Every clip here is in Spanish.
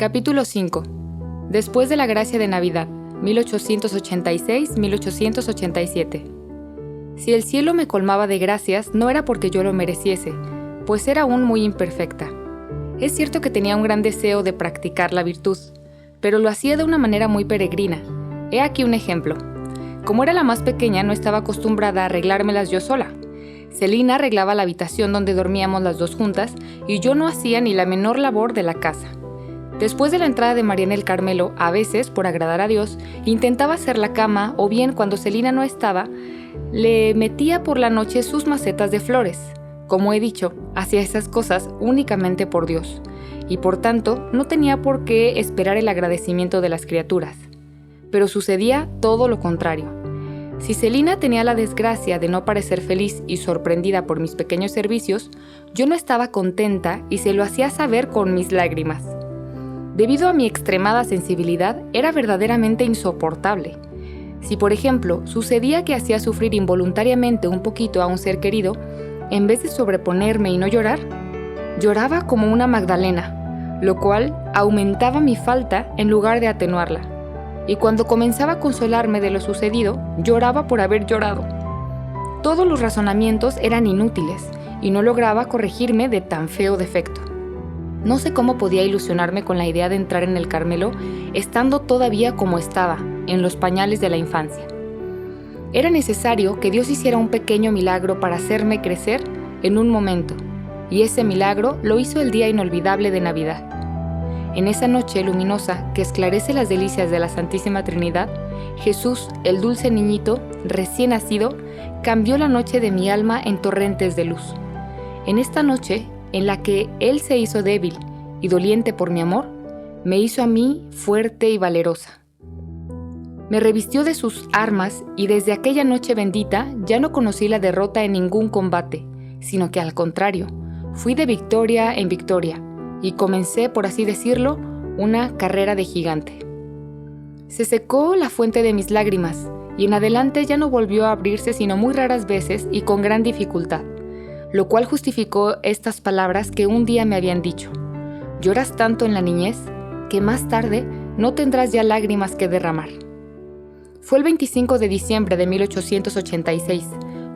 Capítulo 5. Después de la gracia de Navidad, 1886-1887. Si el cielo me colmaba de gracias, no era porque yo lo mereciese, pues era aún muy imperfecta. Es cierto que tenía un gran deseo de practicar la virtud, pero lo hacía de una manera muy peregrina. He aquí un ejemplo. Como era la más pequeña, no estaba acostumbrada a arreglármelas yo sola. Celina arreglaba la habitación donde dormíamos las dos juntas y yo no hacía ni la menor labor de la casa. Después de la entrada de María en el Carmelo, a veces, por agradar a Dios, intentaba hacer la cama o bien, cuando Celina no estaba, le metía por la noche sus macetas de flores. Como he dicho, hacía esas cosas únicamente por Dios, y por tanto no tenía por qué esperar el agradecimiento de las criaturas. Pero sucedía todo lo contrario. Si Celina tenía la desgracia de no parecer feliz y sorprendida por mis pequeños servicios, yo no estaba contenta y se lo hacía saber con mis lágrimas. Debido a mi extremada sensibilidad, era verdaderamente insoportable. Si, por ejemplo, sucedía que hacía sufrir involuntariamente un poquito a un ser querido, en vez de sobreponerme y no llorar, lloraba como una Magdalena, lo cual aumentaba mi falta en lugar de atenuarla. Y cuando comenzaba a consolarme de lo sucedido, lloraba por haber llorado. Todos los razonamientos eran inútiles y no lograba corregirme de tan feo defecto. No sé cómo podía ilusionarme con la idea de entrar en el Carmelo estando todavía como estaba, en los pañales de la infancia. Era necesario que Dios hiciera un pequeño milagro para hacerme crecer en un momento, y ese milagro lo hizo el día inolvidable de Navidad. En esa noche luminosa que esclarece las delicias de la Santísima Trinidad, Jesús, el dulce niñito, recién nacido, cambió la noche de mi alma en torrentes de luz. En esta noche, en la que Él se hizo débil y doliente por mi amor, me hizo a mí fuerte y valerosa. Me revistió de sus armas y desde aquella noche bendita ya no conocí la derrota en ningún combate, sino que al contrario, fui de victoria en victoria y comencé, por así decirlo, una carrera de gigante. Se secó la fuente de mis lágrimas y en adelante ya no volvió a abrirse sino muy raras veces y con gran dificultad, lo cual justificó estas palabras que un día me habían dicho: lloras tanto en la niñez que más tarde no tendrás ya lágrimas que derramar. Fue el 25 de diciembre de 1886,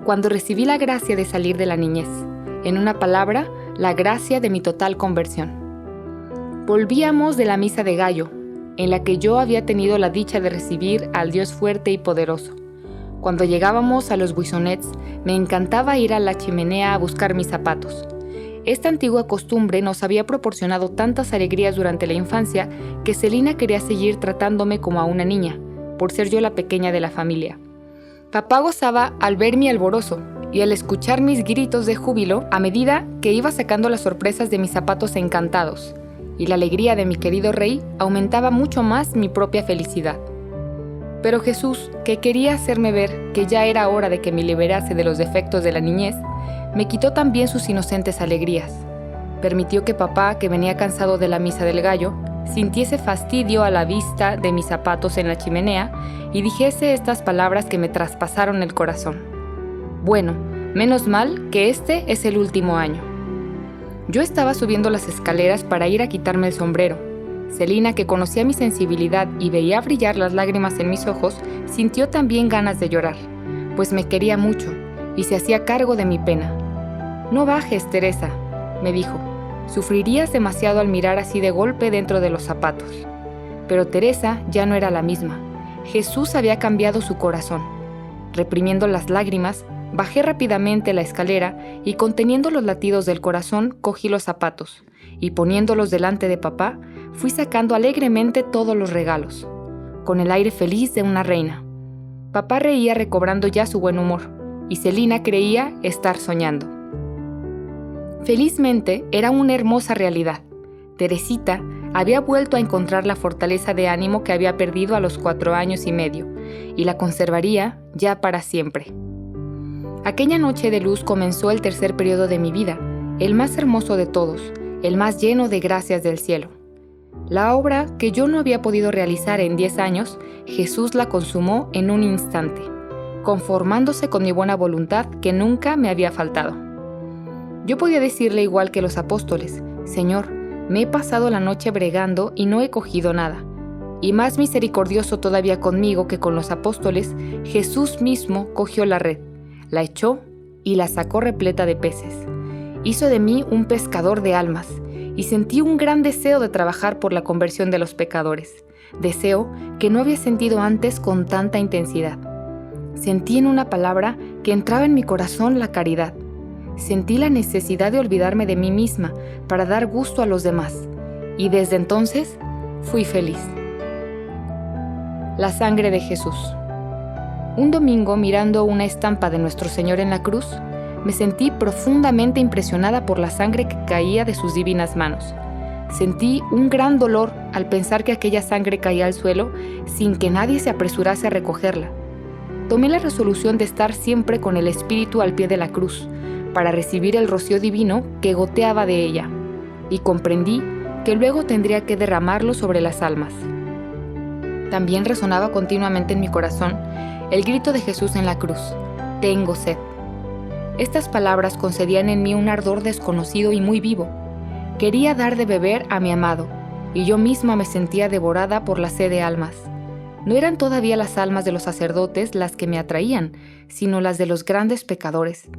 cuando recibí la gracia de salir de la niñez, en una palabra, la gracia de mi total conversión. Volvíamos de la misa de gallo, en la que yo había tenido la dicha de recibir al Dios fuerte y poderoso. Cuando llegábamos a los buissonets, me encantaba ir a la chimenea a buscar mis zapatos. Esta antigua costumbre nos había proporcionado tantas alegrías durante la infancia que Celina quería seguir tratándome como a una niña, por ser yo la pequeña de la familia. Papá gozaba al ver mi alborozo y al escuchar mis gritos de júbilo a medida que iba sacando las sorpresas de mis zapatos encantados, y la alegría de mi querido rey aumentaba mucho más mi propia felicidad. Pero Jesús, que quería hacerme ver que ya era hora de que me liberase de los defectos de la niñez, me quitó también sus inocentes alegrías. Permitió que papá, que venía cansado de la misa del gallo, sintiese fastidio a la vista de mis zapatos en la chimenea y dijese estas palabras que me traspasaron el corazón: bueno, menos mal que este es el último año. Yo estaba subiendo las escaleras para ir a quitarme el sombrero. Celina, que conocía mi sensibilidad y veía brillar las lágrimas en mis ojos, sintió también ganas de llorar, pues me quería mucho y se hacía cargo de mi pena. «No bajes, Teresa», me dijo, «sufrirías demasiado al mirar así de golpe dentro de los zapatos». Pero Teresa ya no era la misma. Jesús había cambiado su corazón. Reprimiendo las lágrimas, bajé rápidamente la escalera y, conteniendo los latidos del corazón, cogí los zapatos y, poniéndolos delante de papá, fui sacando alegremente todos los regalos, con el aire feliz de una reina. Papá reía recobrando ya su buen humor, y Celina creía estar soñando. Felizmente era una hermosa realidad. Teresita había vuelto a encontrar la fortaleza de ánimo que había perdido a los 4 años y medio, y la conservaría ya para siempre. Aquella noche de luz comenzó el tercer periodo de mi vida, el más hermoso de todos, el más lleno de gracias del cielo. La obra que yo no había podido realizar en 10 años, Jesús la consumó en un instante, conformándose con mi buena voluntad que nunca me había faltado. Yo podía decirle igual que los apóstoles: Señor, Me he pasado la noche bregando y no he cogido nada. Y más misericordioso todavía conmigo que con los apóstoles, Jesús mismo cogió la red, la echó y la sacó repleta de peces. Hizo de mí un pescador de almas, y sentí un gran deseo de trabajar por la conversión de los pecadores, deseo que no había sentido antes con tanta intensidad. Sentí en una palabra que entraba en mi corazón la caridad. Sentí la necesidad de olvidarme de mí misma para dar gusto a los demás, y desde entonces fui feliz. La sangre de Jesús. Un domingo, mirando una estampa de Nuestro Señor en la cruz, me sentí profundamente impresionada por la sangre que caía de sus divinas manos. Sentí un gran dolor al pensar que aquella sangre caía al suelo sin que nadie se apresurase a recogerla. Tomé la resolución de estar siempre con el espíritu al pie de la cruz, para recibir el rocío divino que goteaba de ella, y comprendí que luego tendría que derramarlo sobre las almas. También resonaba continuamente en mi corazón el grito de Jesús en la cruz: «Tengo sed». Estas palabras concedían en mí un ardor desconocido y muy vivo. Quería dar de beber a mi amado, y yo misma me sentía devorada por la sed de almas. No eran todavía las almas de los sacerdotes las que me atraían, sino las de los grandes pecadores.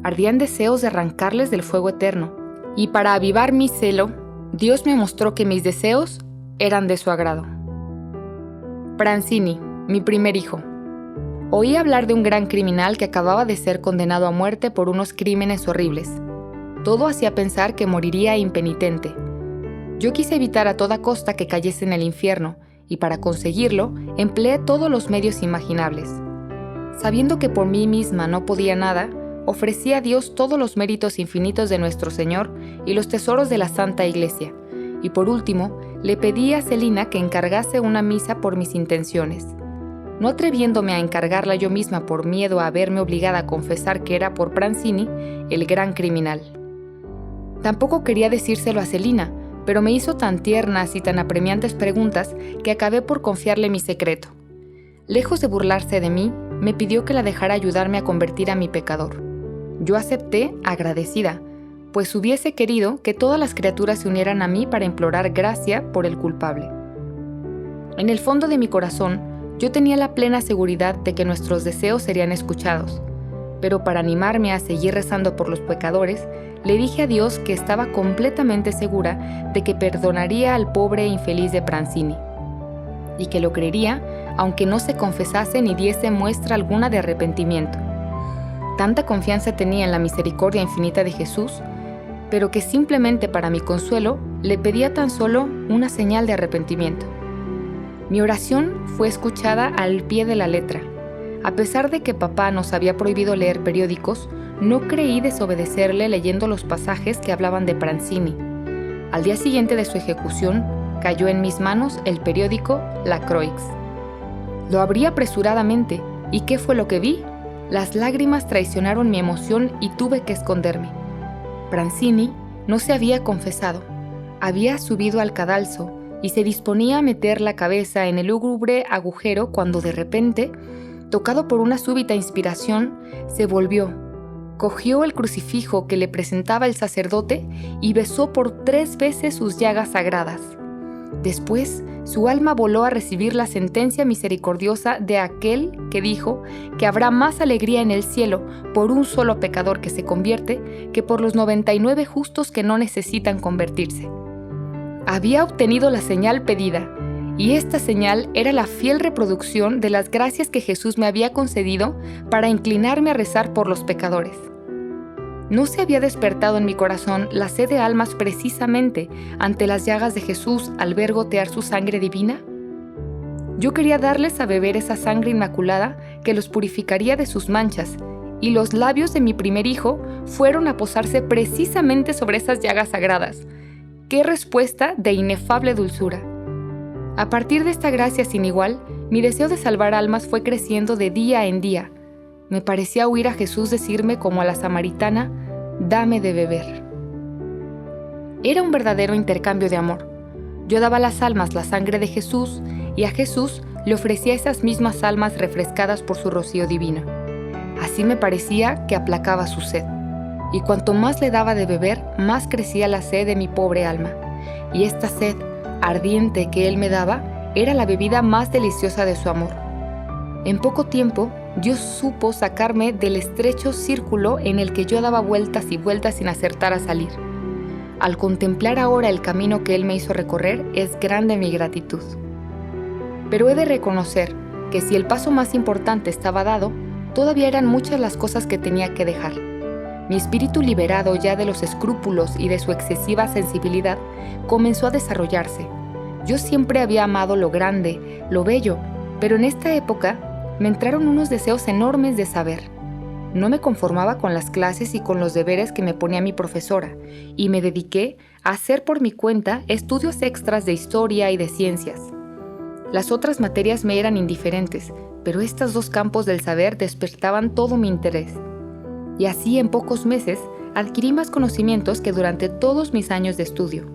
Ardían deseos de arrancarles del fuego eterno, y para avivar mi celo, Dios me mostró que mis deseos eran de su agrado. Pranzini, mi primer hijo. Oí hablar de un gran criminal que acababa de ser condenado a muerte por unos crímenes horribles. Todo hacía pensar que moriría impenitente. Yo quise evitar a toda costa que cayese en el infierno, y para conseguirlo, empleé todos los medios imaginables. Sabiendo que por mí misma no podía nada, ofrecí a Dios todos los méritos infinitos de nuestro Señor y los tesoros de la Santa Iglesia, y por último, le pedí a Celina que encargase una misa por mis intenciones. No atreviéndome a encargarla yo misma por miedo a verme obligada a confesar que era por Pranzini, el gran criminal. Tampoco quería decírselo a Celina, pero me hizo tan tiernas y tan apremiantes preguntas que acabé por confiarle mi secreto. Lejos de burlarse de mí, me pidió que la dejara ayudarme a convertir a mi pecador. Yo acepté agradecida, pues hubiese querido que todas las criaturas se unieran a mí para implorar gracia por el culpable. En el fondo de mi corazón, yo tenía la plena seguridad de que nuestros deseos serían escuchados, pero para animarme a seguir rezando por los pecadores, le dije a Dios que estaba completamente segura de que perdonaría al pobre e infeliz de Pranzini, y que lo creería aunque no se confesase ni diese muestra alguna de arrepentimiento. Tanta confianza tenía en la misericordia infinita de Jesús, pero que simplemente para mi consuelo le pedía tan solo una señal de arrepentimiento. Mi oración fue escuchada al pie de la letra. A pesar de que papá nos había prohibido leer periódicos, no creí desobedecerle leyendo los pasajes que hablaban de Pranzini. Al día siguiente de su ejecución, cayó en mis manos el periódico La Croix. Lo abrí apresuradamente, ¿y qué fue lo que vi? Las lágrimas traicionaron mi emoción y tuve que esconderme. Pranzini no se había confesado, había subido al cadalso y se disponía a meter la cabeza en el lúgubre agujero cuando de repente, tocado por una súbita inspiración, se volvió, cogió el crucifijo que le presentaba el sacerdote y besó por 3 veces sus llagas sagradas. Después, su alma voló a recibir la sentencia misericordiosa de aquel que dijo que habrá más alegría en el cielo por un solo pecador que se convierte que por los 99 justos que no necesitan convertirse. Había obtenido la señal pedida, y esta señal era la fiel reproducción de las gracias que Jesús me había concedido para inclinarme a rezar por los pecadores. ¿No se había despertado en mi corazón la sed de almas precisamente ante las llagas de Jesús al ver gotear su sangre divina? Yo quería darles a beber esa sangre inmaculada que los purificaría de sus manchas, y los labios de mi primer hijo fueron a posarse precisamente sobre esas llagas sagradas. ¡Qué respuesta de inefable dulzura! A partir de esta gracia sin igual, mi deseo de salvar almas fue creciendo de día en día. Me parecía oír a Jesús decirme como a la samaritana: «Dame de beber». Era un verdadero intercambio de amor. Yo daba a las almas la sangre de Jesús y a Jesús le ofrecía esas mismas almas refrescadas por su rocío divino. Así me parecía que aplacaba su sed. Y cuanto más le daba de beber, más crecía la sed de mi pobre alma, y esta sed ardiente que Él me daba era la bebida más deliciosa de su amor. En poco tiempo, Dios supo sacarme del estrecho círculo en el que yo daba vueltas y vueltas sin acertar a salir. Al contemplar ahora el camino que Él me hizo recorrer, es grande mi gratitud. Pero he de reconocer que si el paso más importante estaba dado, todavía eran muchas las cosas que tenía que dejar. Mi espíritu, liberado ya de los escrúpulos y de su excesiva sensibilidad, comenzó a desarrollarse. Yo siempre había amado lo grande, lo bello, pero en esta época me entraron unos deseos enormes de saber. No me conformaba con las clases y con los deberes que me ponía mi profesora, y me dediqué a hacer por mi cuenta estudios extras de historia y de ciencias. Las otras materias me eran indiferentes, pero estos dos campos del saber despertaban todo mi interés. Y así en pocos meses adquirí más conocimientos que durante todos mis años de estudio.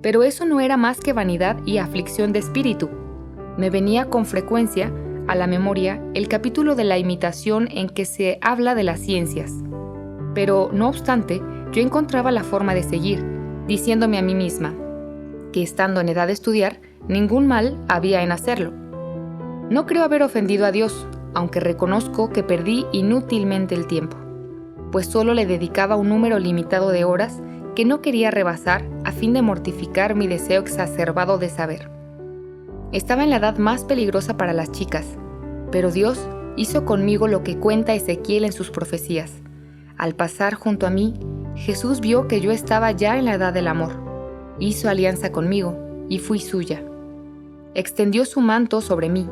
Pero eso no era más que vanidad y aflicción de espíritu. Me venía con frecuencia a la memoria el capítulo de la imitación en que se habla de las ciencias. Pero, no obstante, yo encontraba la forma de seguir, diciéndome a mí misma que estando en edad de estudiar, ningún mal había en hacerlo. No creo haber ofendido a Dios, aunque reconozco que perdí inútilmente el tiempo, pues solo le dedicaba un número limitado de horas que no quería rebasar a fin de mortificar mi deseo exacerbado de saber. Estaba en la edad más peligrosa para las chicas, pero Dios hizo conmigo lo que cuenta Ezequiel en sus profecías. Al pasar junto a mí, Jesús vio que yo estaba ya en la edad del amor. Hizo alianza conmigo y fui suya. Extendió su manto sobre mí,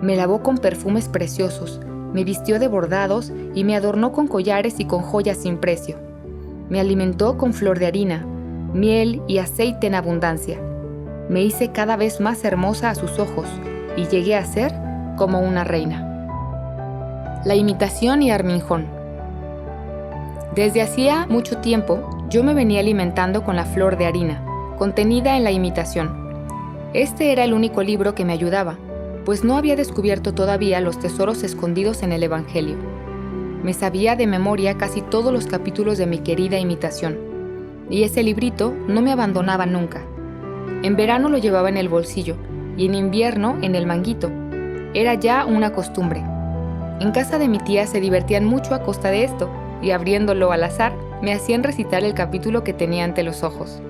me lavó con perfumes preciosos, me vistió de bordados y me adornó con collares y con joyas sin precio. Me alimentó con flor de harina, miel y aceite en abundancia. Me hice cada vez más hermosa a sus ojos y llegué a ser como una reina. La imitación y Arminjón. Desde hacía mucho tiempo yo me venía alimentando con la flor de harina, contenida en la imitación. Este era el único libro que me ayudaba, pues no había descubierto todavía los tesoros escondidos en el Evangelio. Me sabía de memoria casi todos los capítulos de mi querida imitación, y ese librito no me abandonaba nunca. En verano lo llevaba en el bolsillo y en invierno en el manguito. Era ya una costumbre. En casa de mi tía se divertían mucho a costa de esto y abriéndolo al azar me hacían recitar el capítulo que tenía ante los ojos.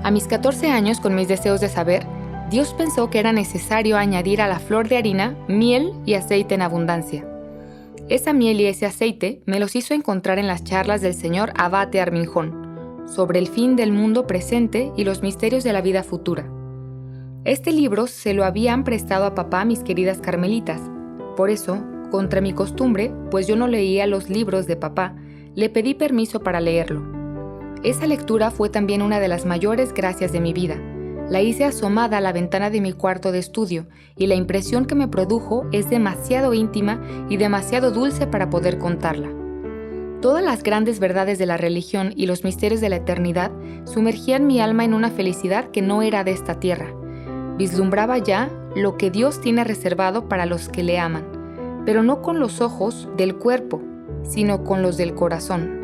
A mis 14 años, con mis deseos de saber, Dios pensó que era necesario añadir a la flor de harina miel y aceite en abundancia. Esa miel y ese aceite me los hizo encontrar en las charlas del señor Abate Arminjón, sobre el fin del mundo presente y los misterios de la vida futura. Este libro se lo habían prestado a papá mis queridas carmelitas. Por eso, contra mi costumbre, pues yo no leía los libros de papá, le pedí permiso para leerlo. Esa lectura fue también una de las mayores gracias de mi vida. La hice asomada a la ventana de mi cuarto de estudio y la impresión que me produjo es demasiado íntima y demasiado dulce para poder contarla. Todas las grandes verdades de la religión y los misterios de la eternidad sumergían mi alma en una felicidad que no era de esta tierra. Vislumbraba ya lo que Dios tiene reservado para los que le aman, pero no con los ojos del cuerpo, sino con los del corazón.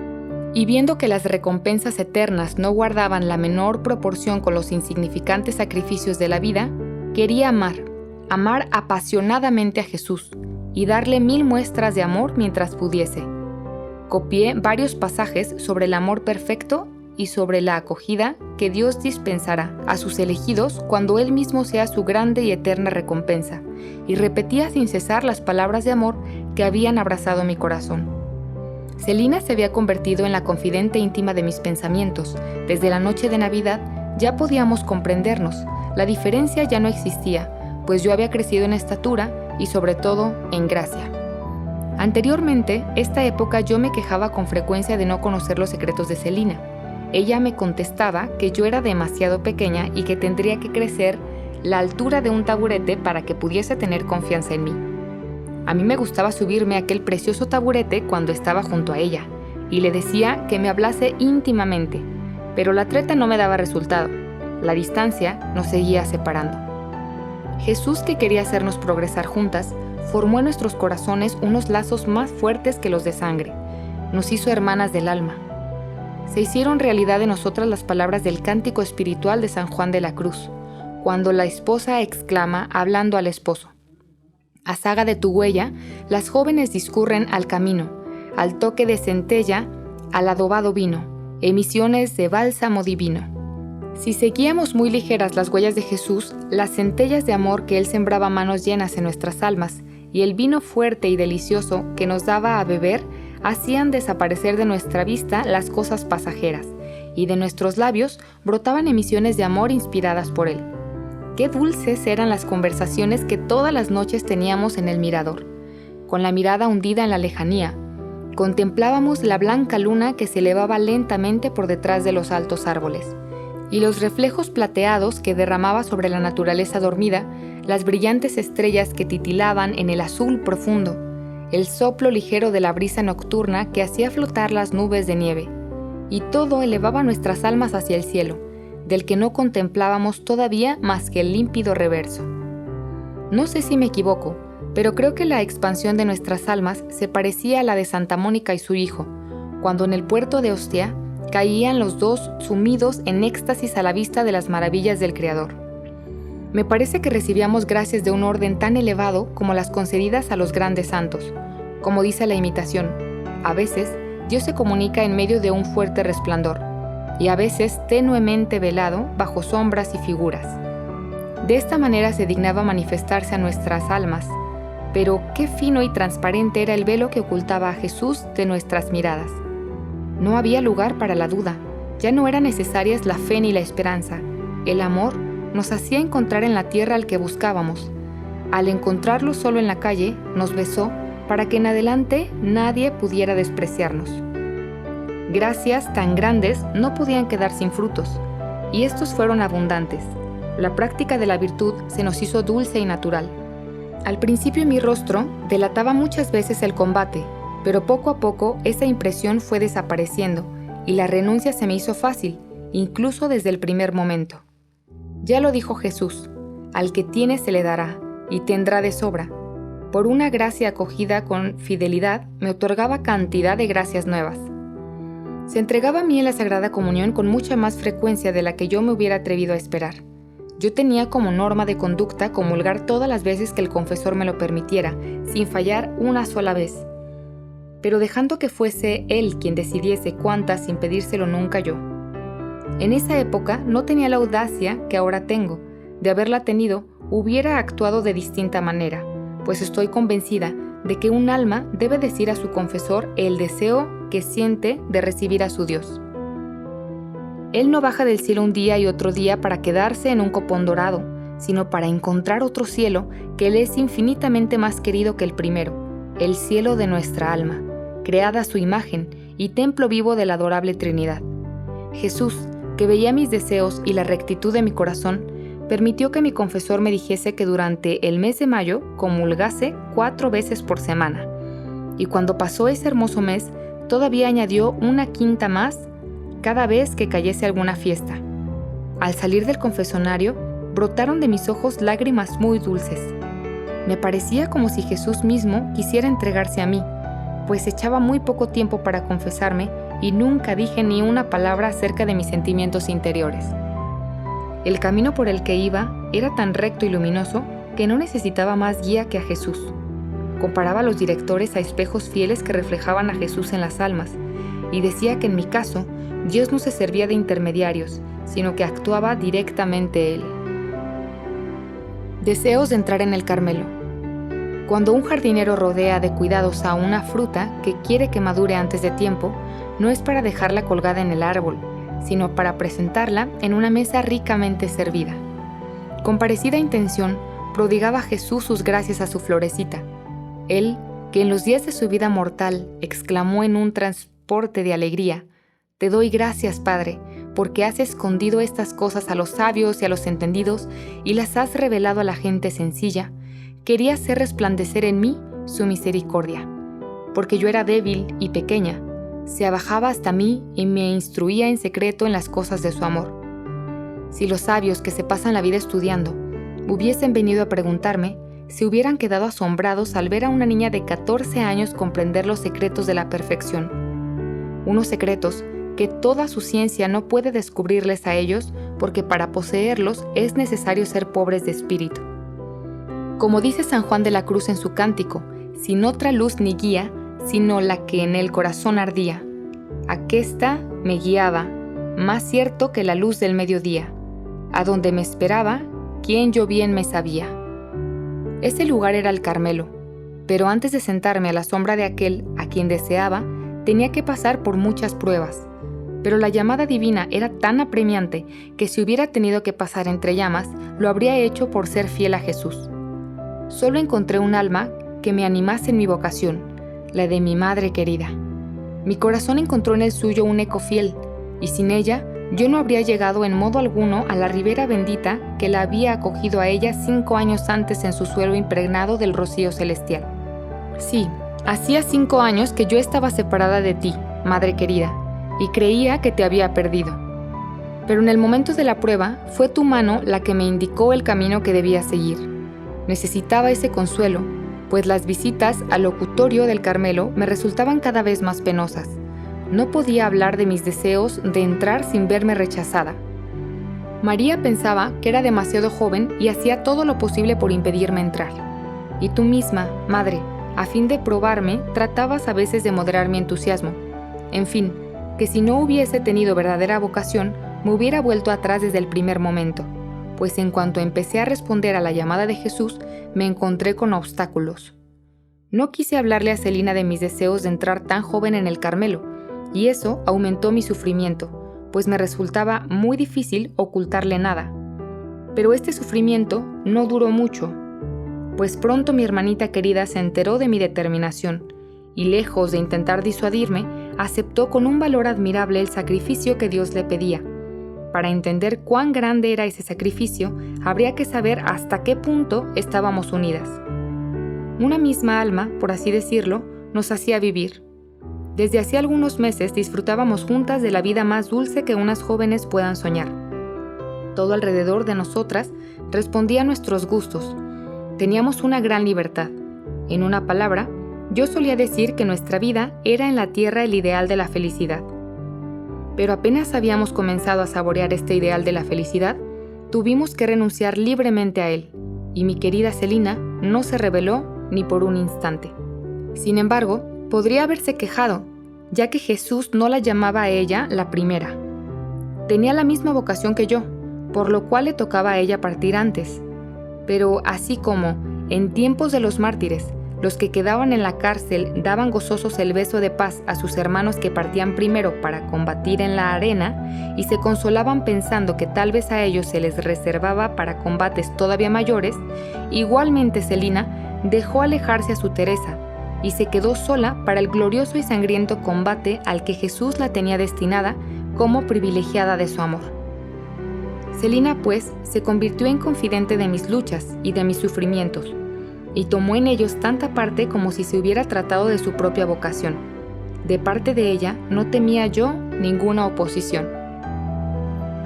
Y viendo que las recompensas eternas no guardaban la menor proporción con los insignificantes sacrificios de la vida, quería amar apasionadamente a Jesús y darle 1000 muestras de amor mientras pudiese. Copié varios pasajes sobre el amor perfecto y sobre la acogida que Dios dispensará a sus elegidos cuando Él mismo sea su grande y eterna recompensa, y repetía sin cesar las palabras de amor que habían abrazado mi corazón. Celina se había convertido en la confidente íntima de mis pensamientos. Desde la noche de Navidad ya podíamos comprendernos, la diferencia ya no existía, pues yo había crecido en estatura y sobre todo en gracia. Anteriormente, esta época yo me quejaba con frecuencia de no conocer los secretos de Celina. Ella me contestaba que yo era demasiado pequeña y que tendría que crecer la altura de un taburete para que pudiese tener confianza en mí. A mí me gustaba subirme a aquel precioso taburete cuando estaba junto a ella, y le decía que me hablase íntimamente, pero la treta no me daba resultado. La distancia nos seguía separando. Jesús, que quería hacernos progresar juntas, formó en nuestros corazones unos lazos más fuertes que los de sangre. Nos hizo hermanas del alma. se hicieron realidad en nosotras las palabras del cántico espiritual de San Juan de la Cruz, cuando la esposa exclama hablando al esposo: a saga de tu huella, las jóvenes discurren al camino, al toque de centella, al adobado vino, emisiones de bálsamo divino. Si seguíamos muy ligeras las huellas de Jesús, las centellas de amor que Él sembraba a manos llenas en nuestras almas y el vino fuerte y delicioso que nos daba a beber hacían desaparecer de nuestra vista las cosas pasajeras, y de nuestros labios brotaban emisiones de amor inspiradas por Él. Qué dulces eran las conversaciones que todas las noches teníamos en el mirador. Con la mirada hundida en la lejanía, contemplábamos la blanca luna que se elevaba lentamente por detrás de los altos árboles, y los reflejos plateados que derramaba sobre la naturaleza dormida, las brillantes estrellas que titilaban en el azul profundo, el soplo ligero de la brisa nocturna que hacía flotar las nubes de nieve, y todo elevaba nuestras almas hacia el cielo, del que no contemplábamos todavía más que el límpido reverso. No sé si me equivoco, pero creo que la expansión de nuestras almas se parecía a la de Santa Mónica y su hijo, cuando en el puerto de Ostia caían los dos sumidos en éxtasis a la vista de las maravillas del Creador. Me parece que recibíamos gracias de un orden tan elevado como las concedidas a los grandes santos. Como dice la imitación, a veces Dios se comunica en medio de un fuerte resplandor, y a veces tenuemente velado bajo sombras y figuras. De esta manera se dignaba manifestarse a nuestras almas, pero qué fino y transparente era el velo que ocultaba a Jesús de nuestras miradas. No había lugar para la duda, ya no eran necesarias la fe ni la esperanza. El amor nos hacía encontrar en la tierra al que buscábamos. Al encontrarlo solo en la calle, nos besó para que en adelante nadie pudiera despreciarnos. Gracias tan grandes no podían quedar sin frutos, y estos fueron abundantes. La práctica de la virtud se nos hizo dulce y natural. Al principio mi rostro delataba muchas veces el combate, pero poco a poco esa impresión fue desapareciendo y la renuncia se me hizo fácil, incluso desde el primer momento. Ya lo dijo Jesús: al que tiene se le dará, y tendrá de sobra. Por una gracia acogida con fidelidad me otorgaba cantidad de gracias nuevas. Se entregaba a mí en la Sagrada Comunión con mucha más frecuencia de la que yo me hubiera atrevido a esperar. Yo tenía como norma de conducta comulgar todas las veces que el confesor me lo permitiera, sin fallar una sola vez, pero dejando que fuese él quien decidiese cuántas sin pedírselo nunca yo. En esa época no tenía la audacia que ahora tengo. De haberla tenido, hubiera actuado de distinta manera, pues estoy convencida de que un alma debe decir a su confesor el deseo que siente de recibir a su Dios. Él no baja del cielo un día y otro día para quedarse en un copón dorado, sino para encontrar otro cielo que le es infinitamente más querido que el primero, el cielo de nuestra alma, creada a su imagen y templo vivo de la adorable Trinidad. Jesús, que veía mis deseos y la rectitud de mi corazón, permitió que mi confesor me dijese que durante el mes de mayo comulgase 4 veces por semana, y cuando pasó ese hermoso mes, todavía añadió una quinta más cada vez que cayese alguna fiesta. Al salir del confesonario, brotaron de mis ojos lágrimas muy dulces. Me parecía como si Jesús mismo quisiera entregarse a mí, pues echaba muy poco tiempo para confesarme y nunca dije ni una palabra acerca de mis sentimientos interiores. El camino por el que iba era tan recto y luminoso que no necesitaba más guía que a Jesús. Comparaba a los directores a espejos fieles que reflejaban a Jesús en las almas, y decía que en mi caso, Dios no se servía de intermediarios, sino que actuaba directamente Él. Deseos de entrar en el Carmelo. Cuando un jardinero rodea de cuidados a una fruta que quiere que madure antes de tiempo, no es para dejarla colgada en el árbol, sino para presentarla en una mesa ricamente servida. Con parecida intención, prodigaba Jesús sus gracias a su florecita. Él, que en los días de su vida mortal exclamó en un transporte de alegría: «Te doy gracias, Padre, porque has escondido estas cosas a los sabios y a los entendidos y las has revelado a la gente sencilla», quería hacer resplandecer en mí su misericordia. Porque yo era débil y pequeña, se abajaba hasta mí y me instruía en secreto en las cosas de su amor. Si los sabios que se pasan la vida estudiando hubiesen venido a preguntarme, se hubieran quedado asombrados al ver a una niña de 14 años comprender los secretos de la perfección. Unos secretos que toda su ciencia no puede descubrirles a ellos porque para poseerlos es necesario ser pobres de espíritu. Como dice San Juan de la Cruz en su cántico, sin otra luz ni guía, sino la que en el corazón ardía. Aquesta me guiaba, más cierto que la luz del mediodía. A donde me esperaba, quien yo bien me sabía. Ese lugar era el Carmelo, pero antes de sentarme a la sombra de aquel a quien deseaba, tenía que pasar por muchas pruebas. Pero la llamada divina era tan apremiante que si hubiera tenido que pasar entre llamas, lo habría hecho por ser fiel a Jesús. Solo encontré un alma que me animase en mi vocación, la de mi madre querida. Mi corazón encontró en el suyo un eco fiel, y sin ella yo no habría llegado en modo alguno a la ribera bendita que la había acogido a ella 5 años antes en su suelo impregnado del rocío celestial. Sí, hacía 5 años que yo estaba separada de ti, madre querida, y creía que te había perdido. Pero en el momento de la prueba fue tu mano la que me indicó el camino que debía seguir. Necesitaba ese consuelo, pues las visitas al locutorio del Carmelo me resultaban cada vez más penosas. No podía hablar de mis deseos de entrar sin verme rechazada. María pensaba que era demasiado joven y hacía todo lo posible por impedirme entrar. Y tú misma, madre, a fin de probarme, tratabas a veces de moderar mi entusiasmo. En fin, que si no hubiese tenido verdadera vocación, me hubiera vuelto atrás desde el primer momento, pues en cuanto empecé a responder a la llamada de Jesús, me encontré con obstáculos. No quise hablarle a Celina de mis deseos de entrar tan joven en el Carmelo, y eso aumentó mi sufrimiento, pues me resultaba muy difícil ocultarle nada. Pero este sufrimiento no duró mucho, pues pronto mi hermanita querida se enteró de mi determinación, y lejos de intentar disuadirme, aceptó con un valor admirable el sacrificio que Dios le pedía. Para entender cuán grande era ese sacrificio, habría que saber hasta qué punto estábamos unidas. Una misma alma, por así decirlo, nos hacía vivir. Desde hacía algunos meses disfrutábamos juntas de la vida más dulce que unas jóvenes puedan soñar. Todo alrededor de nosotras respondía a nuestros gustos. Teníamos una gran libertad. En una palabra, yo solía decir que nuestra vida era en la tierra el ideal de la felicidad. Pero apenas habíamos comenzado a saborear este ideal de la felicidad, tuvimos que renunciar libremente a él, y mi querida Celina no se rebeló ni por un instante. Sin embargo, podría haberse quejado, ya que Jesús no la llamaba a ella la primera. Tenía la misma vocación que yo, por lo cual le tocaba a ella partir antes. Pero así como, en tiempos de los mártires, los que quedaban en la cárcel daban gozosos el beso de paz a sus hermanos que partían primero para combatir en la arena y se consolaban pensando que tal vez a ellos se les reservaba para combates todavía mayores, igualmente Celina dejó alejarse a su Teresa y se quedó sola para el glorioso y sangriento combate al que Jesús la tenía destinada como privilegiada de su amor. Celina, pues, se convirtió en confidente de mis luchas y de mis sufrimientos, y tomó en ellos tanta parte como si se hubiera tratado de su propia vocación. De parte de ella no temía yo ninguna oposición.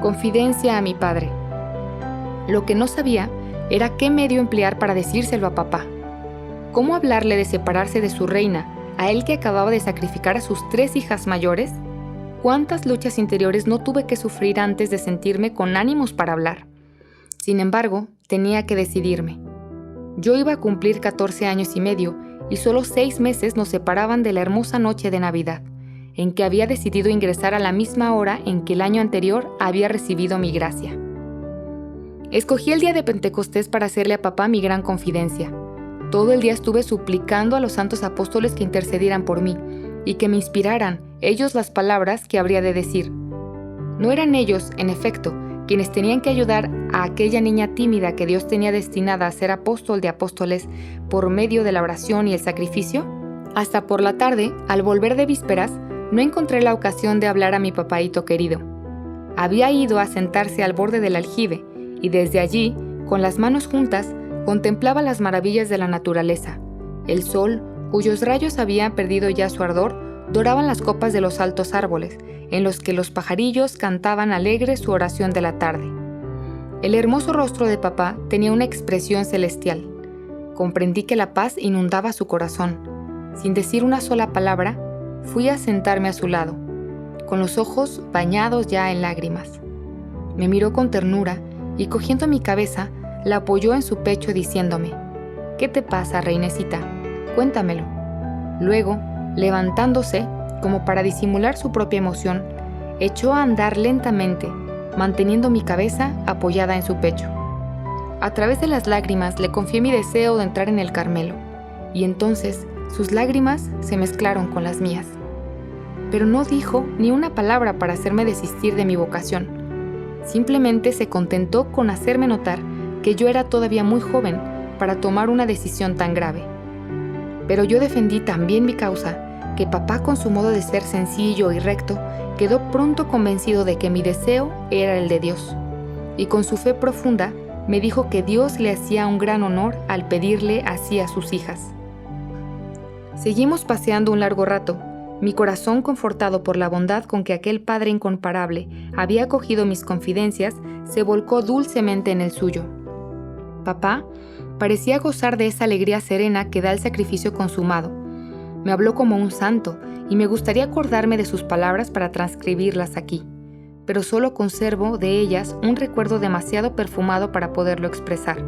Confidencia a mi padre. Lo que no sabía era qué medio emplear para decírselo a papá. ¿Cómo hablarle de separarse de su reina, a él que acababa de sacrificar a sus 3 hijas mayores? ¿Cuántas luchas interiores no tuve que sufrir antes de sentirme con ánimos para hablar? Sin embargo, tenía que decidirme. Yo iba a cumplir 14 años y medio y solo 6 meses nos separaban de la hermosa noche de Navidad, en que había decidido ingresar a la misma hora en que el año anterior había recibido mi gracia. Escogí el día de Pentecostés para hacerle a papá mi gran confidencia. Todo el día estuve suplicando a los santos apóstoles que intercedieran por mí y que me inspiraran ellos las palabras que habría de decir. No eran ellos, en efecto, quienes tenían que ayudar a aquella niña tímida que Dios tenía destinada a ser apóstol de apóstoles por medio de la oración y el sacrificio. Hasta por la tarde, al volver de vísperas, no encontré la ocasión de hablar a mi papaíto querido. Había ido a sentarse al borde del aljibe y desde allí, con las manos juntas, contemplaba las maravillas de la naturaleza. El sol, cuyos rayos habían perdido ya su ardor, doraban las copas de los altos árboles, en los que los pajarillos cantaban alegre su oración de la tarde. El hermoso rostro de papá tenía una expresión celestial. Comprendí que la paz inundaba su corazón. Sin decir una sola palabra, fui a sentarme a su lado. con los ojos bañados ya en lágrimas. Me miró con ternura y cogiendo mi cabeza, la apoyó en su pecho diciéndome: «¿Qué te pasa, reinecita? Cuéntamelo». Luego, levantándose, como para disimular su propia emoción, echó a andar lentamente, manteniendo mi cabeza apoyada en su pecho. A través de las lágrimas le confié mi deseo de entrar en el Carmelo, y entonces sus lágrimas se mezclaron con las mías. Pero no dijo ni una palabra para hacerme desistir de mi vocación. Simplemente se contentó con hacerme notar que yo era todavía muy joven para tomar una decisión tan grave. Pero yo defendí tan bien mi causa que papá, con su modo de ser sencillo y recto, quedó pronto convencido de que mi deseo era el de Dios, y con su fe profunda me dijo que Dios le hacía un gran honor al pedirle así a sus hijas. Seguimos paseando un largo rato. Mi corazón, confortado por la bondad con que aquel Padre incomparable había acogido mis confidencias, se volcó dulcemente en el suyo. Papá parecía gozar de esa alegría serena que da el sacrificio consumado. Me habló como un santo y me gustaría acordarme de sus palabras para transcribirlas aquí, pero solo conservo de ellas un recuerdo demasiado perfumado para poderlo expresar.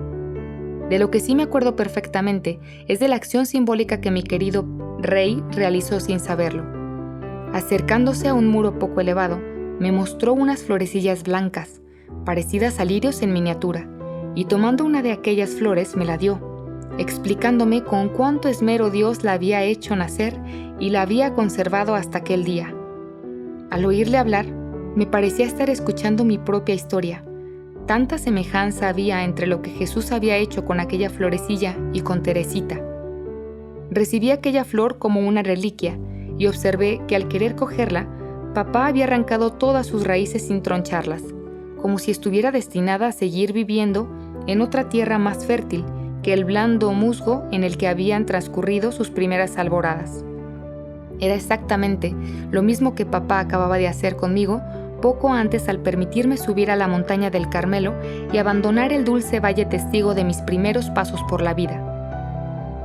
De lo que sí me acuerdo perfectamente es de la acción simbólica que mi querido rey realizó sin saberlo. Acercándose a un muro poco elevado, me mostró unas florecillas blancas, parecidas a lirios en miniatura, y tomando una de aquellas flores me la dio, explicándome con cuánto esmero Dios la había hecho nacer y la había conservado hasta aquel día. Al oírle hablar, me parecía estar escuchando mi propia historia. Tanta semejanza había entre lo que Jesús había hecho con aquella florecilla y con Teresita. Recibí aquella flor como una reliquia y observé que al querer cogerla, papá había arrancado todas sus raíces sin troncharlas, como si estuviera destinada a seguir viviendo en otra tierra más fértil que el blando musgo en el que habían transcurrido sus primeras alboradas. Era exactamente lo mismo que papá acababa de hacer conmigo poco antes al permitirme subir a la montaña del Carmelo y abandonar el dulce valle testigo de mis primeros pasos por la vida.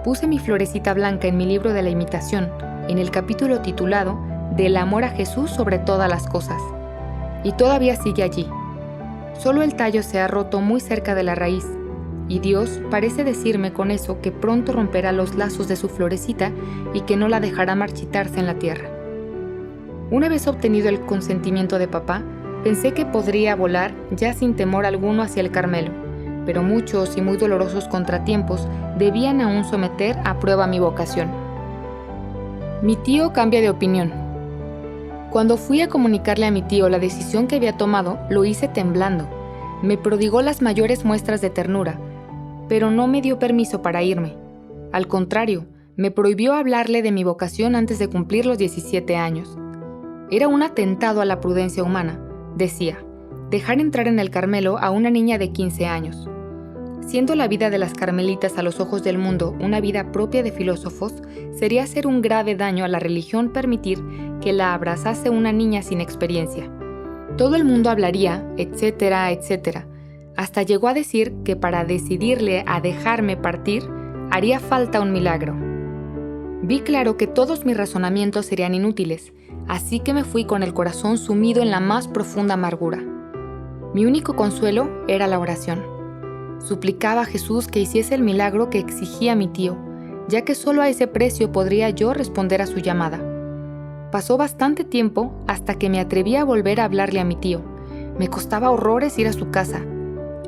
Puse mi florecita blanca en mi libro de la imitación, en el capítulo titulado «Del amor a Jesús sobre todas las cosas», y todavía sigue allí. Solo el tallo se ha roto muy cerca de la raíz, y Dios parece decirme con eso que pronto romperá los lazos de su florecita y que no la dejará marchitarse en la tierra. Una vez obtenido el consentimiento de papá, pensé que podría volar ya sin temor alguno hacia el Carmelo, pero muchos y muy dolorosos contratiempos debían aún someter a prueba mi vocación. Mi tío cambia de opinión. Cuando fui a comunicarle a mi tío la decisión que había tomado, lo hice temblando. Me prodigó las mayores muestras de ternura, pero no me dio permiso para irme. Al contrario, me prohibió hablarle de mi vocación antes de cumplir los 17 años. Era un atentado a la prudencia humana, decía, dejar entrar en el Carmelo a una niña de 15 años. Siendo la vida de las carmelitas a los ojos del mundo una vida propia de filósofos, sería hacer un grave daño a la religión permitir que la abrazase una niña sin experiencia. Todo el mundo hablaría, etcétera, etcétera. Hasta llegó a decir que para decidirle a dejarme partir, haría falta un milagro. Vi claro que todos mis razonamientos serían inútiles, así que me fui con el corazón sumido en la más profunda amargura. Mi único consuelo era la oración. Suplicaba a Jesús que hiciese el milagro que exigía mi tío, ya que solo a ese precio podría yo responder a su llamada. Pasó bastante tiempo hasta que me atreví a volver a hablarle a mi tío. Me costaba horrores ir a su casa.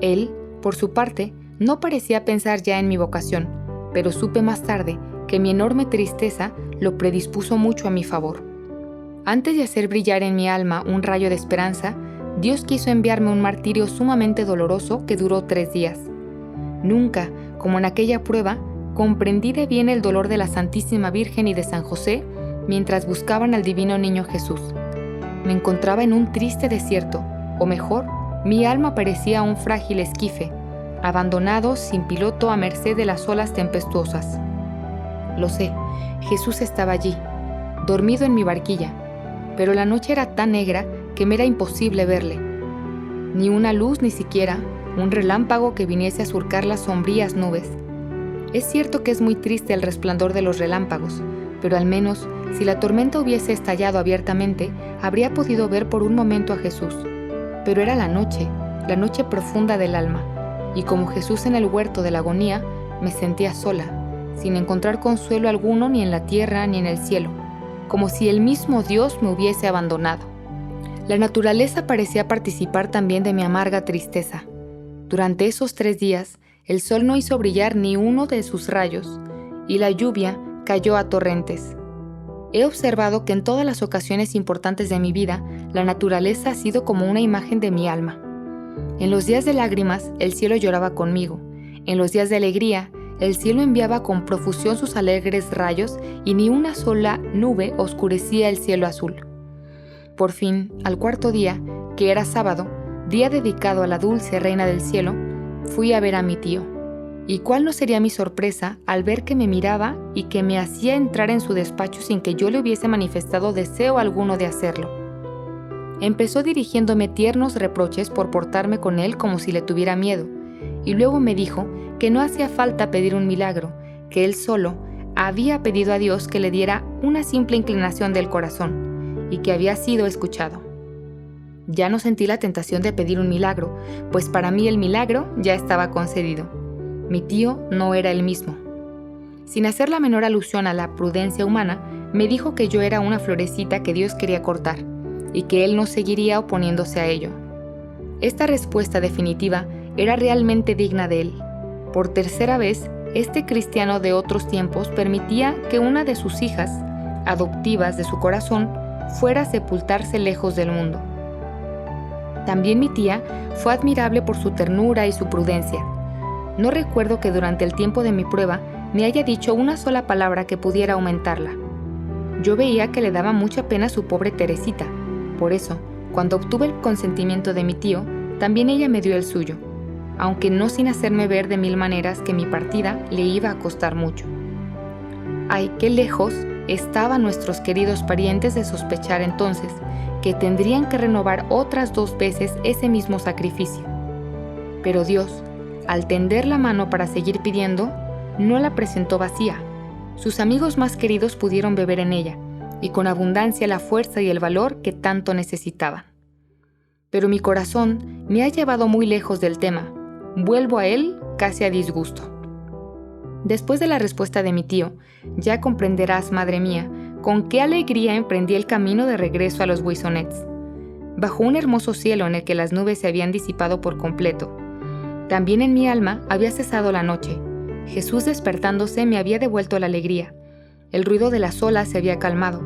Él, por su parte, no parecía pensar ya en mi vocación, pero supe más tarde que mi enorme tristeza lo predispuso mucho a mi favor. Antes de hacer brillar en mi alma un rayo de esperanza, Dios quiso enviarme un martirio sumamente doloroso que duró 3 días. Nunca, como en aquella prueba, comprendí de bien el dolor de la Santísima Virgen y de San José mientras buscaban al divino niño Jesús. Me encontraba en un triste desierto, o mejor, mi alma parecía un frágil esquife, abandonado sin piloto a merced de las olas tempestuosas. Lo sé, Jesús estaba allí, dormido en mi barquilla, pero la noche era tan negra que me era imposible verle. Ni una luz, ni siquiera un relámpago que viniese a surcar las sombrías nubes. Es cierto que es muy triste el resplandor de los relámpagos, pero al menos, si la tormenta hubiese estallado abiertamente, habría podido ver por un momento a Jesús, pero era la noche profunda del alma, y como Jesús en el huerto de la agonía, me sentía sola, sin encontrar consuelo alguno ni en la tierra ni en el cielo, como si el mismo Dios me hubiese abandonado. La naturaleza parecía participar también de mi amarga tristeza. Durante esos 3 días, el sol no hizo brillar ni uno de sus rayos, y la lluvia cayó a torrentes. He observado que en todas las ocasiones importantes de mi vida, la naturaleza ha sido como una imagen de mi alma. En los días de lágrimas, el cielo lloraba conmigo. En los días de alegría, el cielo enviaba con profusión sus alegres rayos y ni una sola nube oscurecía el cielo azul. Por fin, al 4.º día, que era sábado, día dedicado a la dulce reina del cielo, fui a ver a mi tío. ¿Y cuál no sería mi sorpresa al ver que me miraba y que me hacía entrar en su despacho sin que yo le hubiese manifestado deseo alguno de hacerlo? Empezó dirigiéndome tiernos reproches por portarme con él como si le tuviera miedo, y luego me dijo que no hacía falta pedir un milagro, que él solo había pedido a Dios que le diera una simple inclinación del corazón, y que había sido escuchado. Ya no sentí la tentación de pedir un milagro, pues para mí el milagro ya estaba concedido. Mi tío no era el mismo. Sin hacer la menor alusión a la prudencia humana, me dijo que yo era una florecita que Dios quería cortar, y que él no seguiría oponiéndose a ello. Esta respuesta definitiva era realmente digna de él. Por 3.ª vez, este cristiano de otros tiempos permitía que una de sus hijas, adoptivas de su corazón, fuera a sepultarse lejos del mundo. También mi tía fue admirable por su ternura y su prudencia. No recuerdo que durante el tiempo de mi prueba me haya dicho una sola palabra que pudiera aumentarla. Yo veía que le daba mucha pena a su pobre Teresita. Por eso, cuando obtuve el consentimiento de mi tío, también ella me dio el suyo, aunque no sin hacerme ver de 1000 maneras que mi partida le iba a costar mucho. Ay, qué lejos estaban nuestros queridos parientes de sospechar entonces que tendrían que renovar otras 2 veces ese mismo sacrificio. Pero Dios, al tender la mano para seguir pidiendo, no la presentó vacía. Sus amigos más queridos pudieron beber en ella, y con abundancia la fuerza y el valor que tanto necesitaban. Pero mi corazón me ha llevado muy lejos del tema. Vuelvo a él casi a disgusto. Después de la respuesta de mi tío, ya comprenderás, madre mía, con qué alegría emprendí el camino de regreso a los Buissonets. Bajo un hermoso cielo en el que las nubes se habían disipado por completo. También en mi alma había cesado la noche. Jesús despertándose me había devuelto la alegría. El ruido de las olas se había calmado.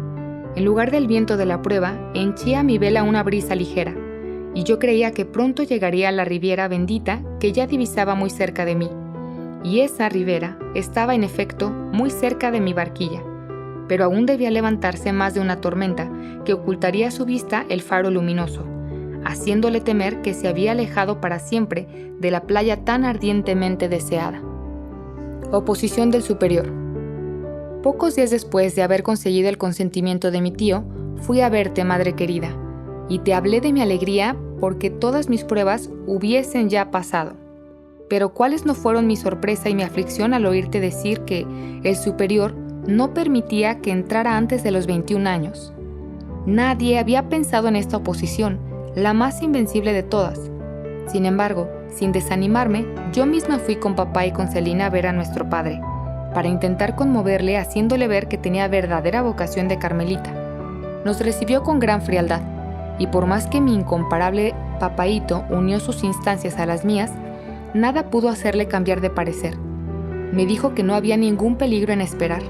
En lugar del viento de la prueba, henchía mi vela una brisa ligera, y yo creía que pronto llegaría a la ribera bendita que ya divisaba muy cerca de mí. Y esa ribera estaba en efecto muy cerca de mi barquilla, pero aún debía levantarse más de una tormenta que ocultaría a su vista el faro luminoso, haciéndole temer que se había alejado para siempre de la playa tan ardientemente deseada. Oposición del superior. Pocos días después de haber conseguido el consentimiento de mi tío, fui a verte, madre querida, y te hablé de mi alegría porque todas mis pruebas hubiesen ya pasado. Pero cuáles no fueron mi sorpresa y mi aflicción al oírte decir que el superior no permitía que entrara antes de los 21 años. Nadie había pensado en esta oposición, la más invencible de todas. Sin embargo, sin desanimarme, yo misma fui con papá y con Celina a ver a nuestro padre, para intentar conmoverle haciéndole ver que tenía verdadera vocación de carmelita. Nos recibió con gran frialdad, y por más que mi incomparable papaíto unió sus instancias a las mías, nada pudo hacerle cambiar de parecer. Me dijo que no había ningún peligro en esperar,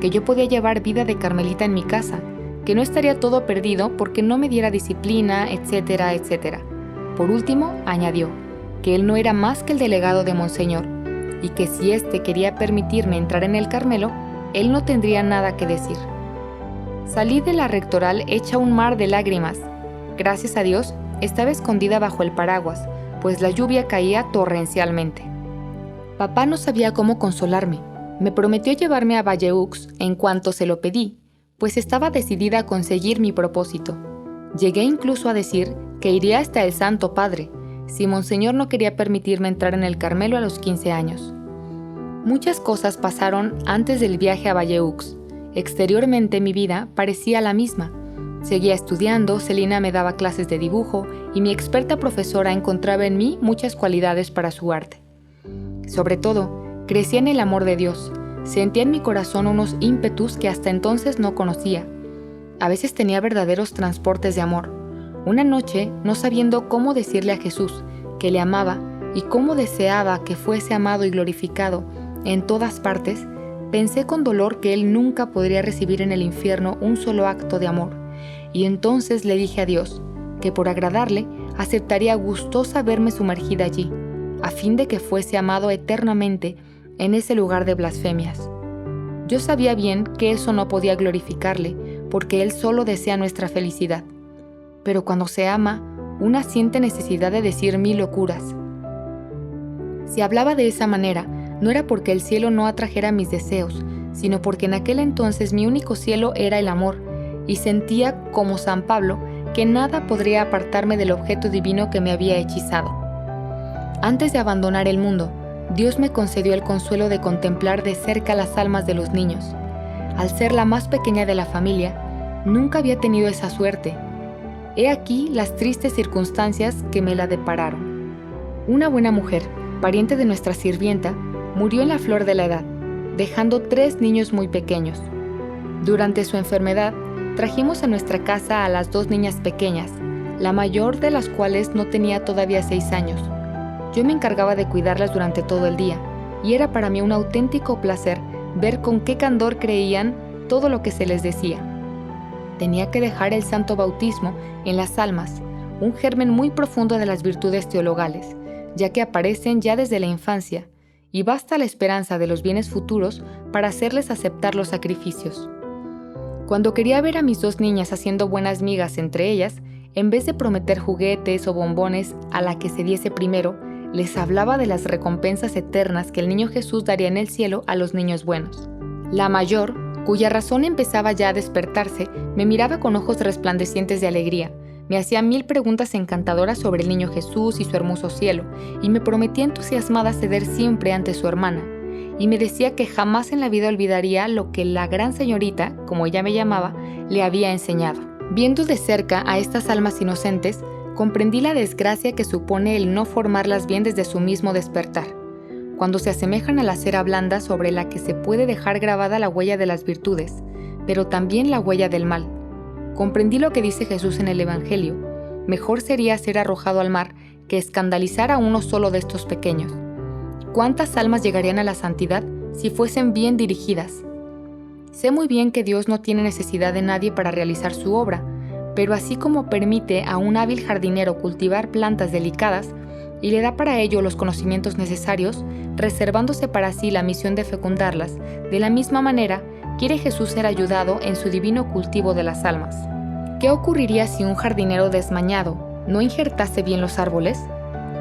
que yo podía llevar vida de carmelita en mi casa, que no estaría todo perdido porque no me diera disciplina, etcétera, etcétera. Por último, añadió que él no era más que el delegado de Monseñor, y que si éste quería permitirme entrar en el Carmelo, él no tendría nada que decir. Salí de la rectoral hecha un mar de lágrimas. Gracias a Dios, estaba escondida bajo el paraguas, pues la lluvia caía torrencialmente. Papá no sabía cómo consolarme. Me prometió llevarme a Valleux en cuanto se lo pedí, pues estaba decidida a conseguir mi propósito. Llegué incluso a decir que iría hasta el Santo Padre, si Monseñor no quería permitirme entrar en el Carmelo a los 15 años. Muchas cosas pasaron antes del viaje a Valleux. Exteriormente mi vida parecía la misma, Seguía estudiando, Celina me daba clases de dibujo y mi experta profesora encontraba en mí muchas cualidades para su arte. Sobre todo, crecía en el amor de Dios. Sentía en mi corazón unos ímpetus que hasta entonces no conocía. A veces tenía verdaderos transportes de amor. Una noche, no sabiendo cómo decirle a Jesús que le amaba y cómo deseaba que fuese amado y glorificado en todas partes, pensé con dolor que Él nunca podría recibir en el infierno un solo acto de amor. Y entonces le dije a Dios que por agradarle aceptaría gustosa verme sumergida allí, a fin de que fuese amado eternamente en ese lugar de blasfemias. Yo sabía bien que eso no podía glorificarle, porque Él solo desea nuestra felicidad. Pero cuando se ama, una siente necesidad de decir 1000 locuras. Si hablaba de esa manera, no era porque el cielo no atrajera mis deseos, sino porque en aquel entonces mi único cielo era el amor, y sentía, como San Pablo, que nada podría apartarme del objeto divino que me había hechizado. Antes de abandonar el mundo, Dios me concedió el consuelo de contemplar de cerca las almas de los niños. Al ser la más pequeña de la familia, nunca había tenido esa suerte. He aquí las tristes circunstancias que me la depararon. Una buena mujer, pariente de nuestra sirvienta, murió en la flor de la edad, dejando 3 niños muy pequeños. Durante su enfermedad, trajimos a nuestra casa a las 2 niñas pequeñas, la mayor de las cuales no tenía todavía 6 años. Yo me encargaba de cuidarlas durante todo el día, y era para mí un auténtico placer ver con qué candor creían todo lo que se les decía. Tenía que dejar el santo bautismo en las almas, un germen muy profundo de las virtudes teologales, ya que aparecen ya desde la infancia, y basta la esperanza de los bienes futuros para hacerles aceptar los sacrificios. Cuando quería ver a mis 2 niñas haciendo buenas migas entre ellas, en vez de prometer juguetes o bombones a la que se diese primero, les hablaba de las recompensas eternas que el niño Jesús daría en el cielo a los niños buenos. La mayor, cuya razón empezaba ya a despertarse, me miraba con ojos resplandecientes de alegría, me hacía 1000 preguntas encantadoras sobre el niño Jesús y su hermoso cielo, y me prometía entusiasmada ceder siempre ante su hermana, y me decía que jamás en la vida olvidaría lo que la gran señorita, como ella me llamaba, le había enseñado. Viendo de cerca a estas almas inocentes, comprendí la desgracia que supone el no formarlas bien desde su mismo despertar, cuando se asemejan a la cera blanda sobre la que se puede dejar grabada la huella de las virtudes, pero también la huella del mal. Comprendí lo que dice Jesús en el Evangelio: mejor sería ser arrojado al mar que escandalizar a uno solo de estos pequeños. ¿Cuántas almas llegarían a la santidad si fuesen bien dirigidas? Sé muy bien que Dios no tiene necesidad de nadie para realizar su obra, pero así como permite a un hábil jardinero cultivar plantas delicadas y le da para ello los conocimientos necesarios, reservándose para sí la misión de fecundarlas, de la misma manera quiere Jesús ser ayudado en su divino cultivo de las almas. ¿Qué ocurriría si un jardinero desmañado no injertase bien los árboles?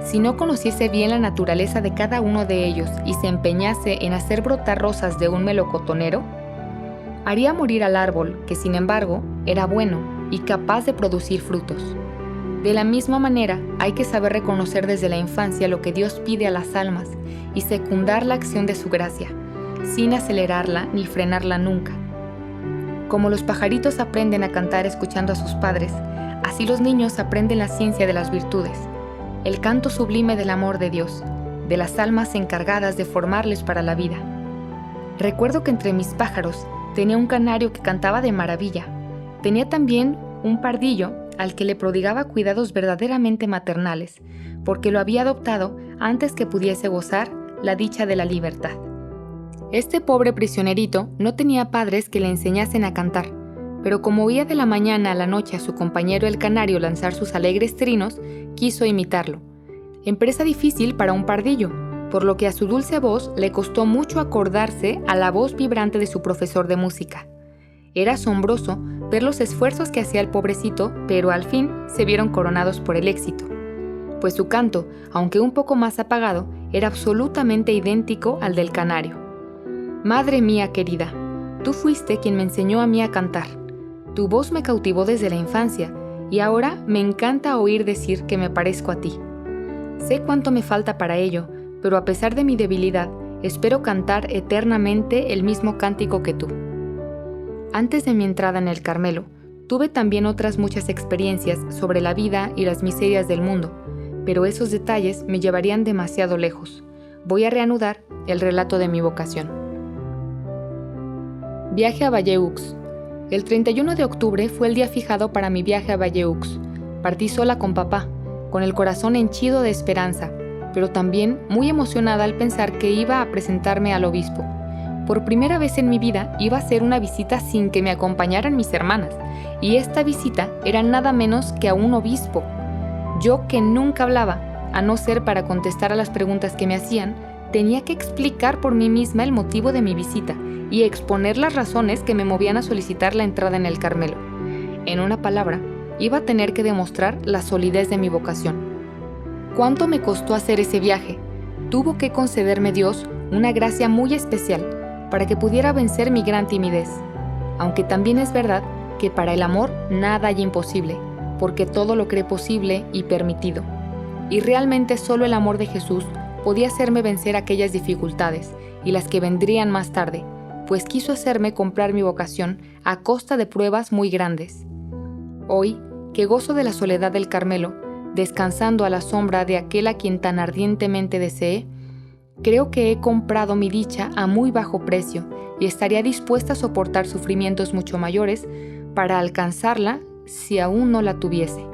Si no conociese bien la naturaleza de cada uno de ellos y se empeñase en hacer brotar rosas de un melocotonero, haría morir al árbol, que sin embargo era bueno y capaz de producir frutos. De la misma manera, hay que saber reconocer desde la infancia lo que Dios pide a las almas y secundar la acción de su gracia, sin acelerarla ni frenarla nunca. Como los pajaritos aprenden a cantar escuchando a sus padres, así los niños aprenden la ciencia de las virtudes, el canto sublime del amor de Dios, de las almas encargadas de formarles para la vida. Recuerdo que entre mis pájaros tenía un canario que cantaba de maravilla. Tenía también un pardillo al que le prodigaba cuidados verdaderamente maternales, porque lo había adoptado antes que pudiese gozar la dicha de la libertad. Este pobre prisionerito no tenía padres que le enseñasen a cantar, pero como oía de la mañana a la noche a su compañero el canario lanzar sus alegres trinos, quiso imitarlo. Empresa difícil para un pardillo, por lo que a su dulce voz le costó mucho acordarse a la voz vibrante de su profesor de música. Era asombroso ver los esfuerzos que hacía el pobrecito, pero al fin se vieron coronados por el éxito, pues su canto, aunque un poco más apagado, era absolutamente idéntico al del canario. Madre mía querida, tú fuiste quien me enseñó a mí a cantar. Tu voz me cautivó desde la infancia y ahora me encanta oír decir que me parezco a ti. Sé cuánto me falta para ello, pero a pesar de mi debilidad, espero cantar eternamente el mismo cántico que tú. Antes de mi entrada en el Carmelo, Tuve también otras muchas experiencias sobre la vida y las miserias del mundo, pero esos detalles me llevarían demasiado lejos. Voy a reanudar el relato de mi vocación. Viaje a Valleux. El 31 de octubre fue el día fijado para mi viaje a Valleux. Partí sola con papá, con el corazón henchido de esperanza, pero también muy emocionada al pensar que iba a presentarme al obispo. Por primera vez en mi vida iba a hacer una visita sin que me acompañaran mis hermanas, y esta visita era nada menos que a un obispo. Yo, que nunca hablaba, a no ser para contestar a las preguntas que me hacían, tenía que explicar por mí misma el motivo de mi visita y exponer las razones que me movían a solicitar la entrada en el Carmelo. En una palabra, iba a tener que demostrar la solidez de mi vocación. ¿Cuánto me costó hacer ese viaje? Tuvo que concederme Dios una gracia muy especial para que pudiera vencer mi gran timidez. Aunque también es verdad que para el amor nada hay imposible, porque todo lo cree posible y permitido. Y realmente solo el amor de Jesús podía hacerme vencer aquellas dificultades y las que vendrían más tarde, pues quiso hacerme comprar mi vocación a costa de pruebas muy grandes. Hoy, que gozo de la soledad del Carmelo, descansando a la sombra de aquel a quien tan ardientemente deseé, creo que he comprado mi dicha a muy bajo precio y estaría dispuesta a soportar sufrimientos mucho mayores para alcanzarla si aún no la tuviese.